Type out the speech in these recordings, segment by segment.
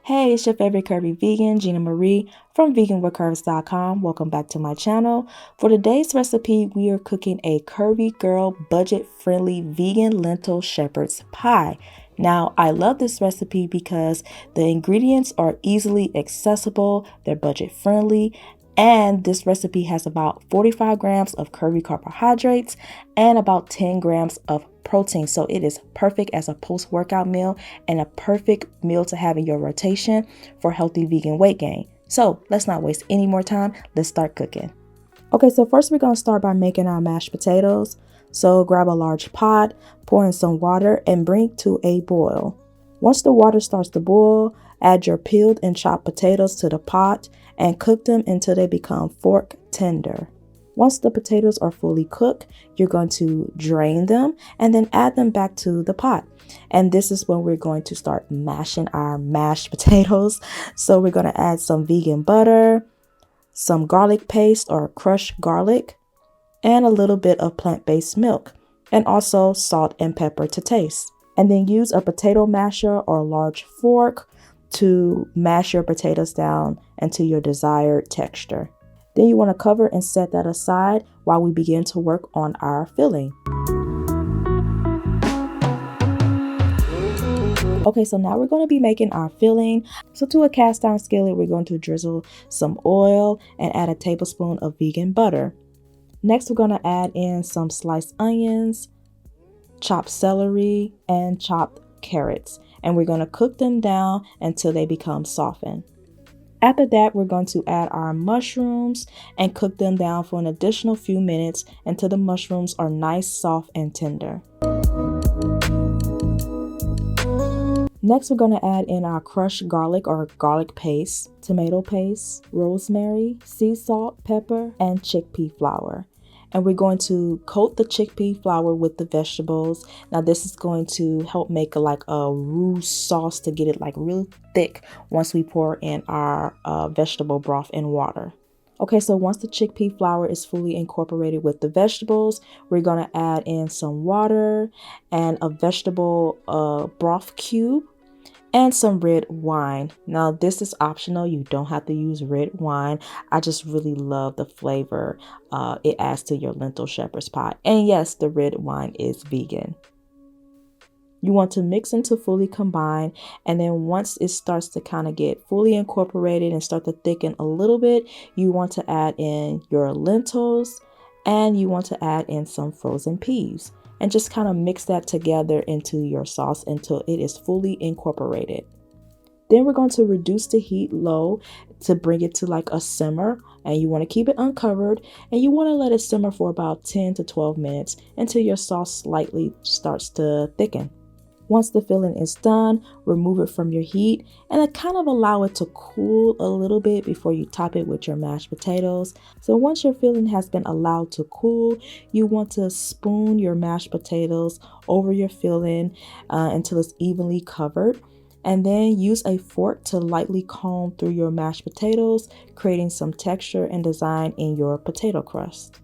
Hey, it's your favorite curvy vegan, Gina Marie from veganwithcurves.com. Welcome back to my channel. For today's recipe, we are cooking a curvy girl, budget-friendly vegan lentil shepherd's pie. Now, I love this recipe because the ingredients are easily accessible, they're budget-friendly, and this recipe has about 45 grams of curvy carbohydrates and about 10 grams of protein. So it is perfect as a post-workout meal and a perfect meal to have in your rotation for healthy vegan weight gain. So let's not waste any more time. Let's start cooking. Okay, so first we're going to start by making our mashed potatoes. So grab a large pot, pour in some water, and bring to a boil. Once the water starts to boil, add your peeled and chopped potatoes to the pot and cook them until they become fork tender. Once the potatoes are fully cooked, you're going to drain them and then add them back to the pot. And this is when we're going to start mashing our mashed potatoes. So we're going to add some vegan butter, some garlic paste or crushed garlic, and a little bit of plant-based milk, and also salt and pepper to taste. And then use a potato masher or a large fork to mash your potatoes down into your desired texture. Then you want to cover and set that aside while we begin to work on our filling. Okay, so now we're going to be making our filling. So to a cast iron skillet, we're going to drizzle some oil and add a tablespoon of vegan butter. Next, we're going to add in some sliced onions, chopped celery, and chopped carrots. And we're going to cook them down until they become softened. After that, we're going to add our mushrooms and cook them down for an additional few minutes until the mushrooms are nice, soft, and tender. Next, we're going to add in our crushed garlic or garlic paste, tomato paste, rosemary, sea salt, pepper, and chickpea flour. And we're going to coat the chickpea flour with the vegetables. Now this is going to help make like a roux sauce to get it like real thick once we pour in our vegetable broth and water. Okay, so once the chickpea flour is fully incorporated with the vegetables, we're going to add in some water and a vegetable broth cube and some red wine. Now this is optional. You don't have to use red wine. I just really love the flavor it adds to your lentil shepherd's pie. And yes, the red wine is vegan. You want to mix until fully combined, and then once it starts to kind of get fully incorporated and start to thicken a little bit, you want to add in your lentils and you want to add in some frozen peas. And just kind of mix that together into your sauce until it is fully incorporated. Then we're going to reduce the heat low to bring it to like a simmer, and you want to keep it uncovered, and you want to let it simmer for about 10 to 12 minutes until your sauce slightly starts to thicken. Once the filling is done, remove it from your heat and kind of allow it to cool a little bit before you top it with your mashed potatoes. So once your filling has been allowed to cool, you want to spoon your mashed potatoes over your filling until it's evenly covered. And then use a fork to lightly comb through your mashed potatoes, creating some texture and design in your potato crust.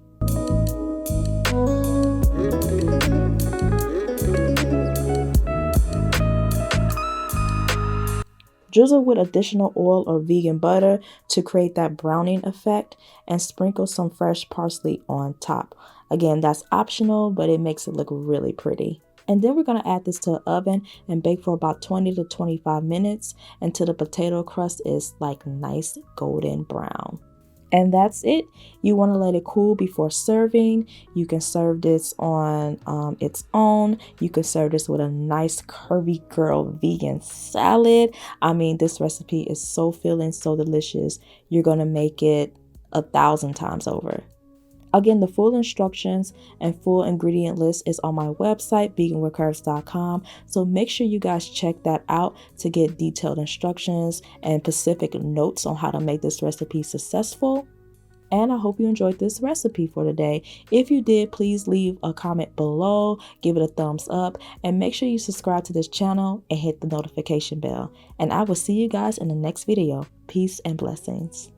Drizzle with additional oil or vegan butter to create that browning effect, and sprinkle some fresh parsley on top. Again, that's optional, but it makes it look really pretty. And then we're going to add this to the oven and bake for about 20 to 25 minutes until the potato crust is like nice golden brown. And that's it. You want to let it cool before serving. You can serve this on its own. You can serve this with a nice curvy girl vegan salad. I mean, this recipe is so filling, so delicious. You're going to make it 1,000 times over. Again, the full instructions and full ingredient list is on my website, veganwithcurves.com. So make sure you guys check that out to get detailed instructions and specific notes on how to make this recipe successful. And I hope you enjoyed this recipe for today. If you did, please leave a comment below, give it a thumbs up, and make sure you subscribe to this channel and hit the notification bell. And I will see you guys in the next video. Peace and blessings.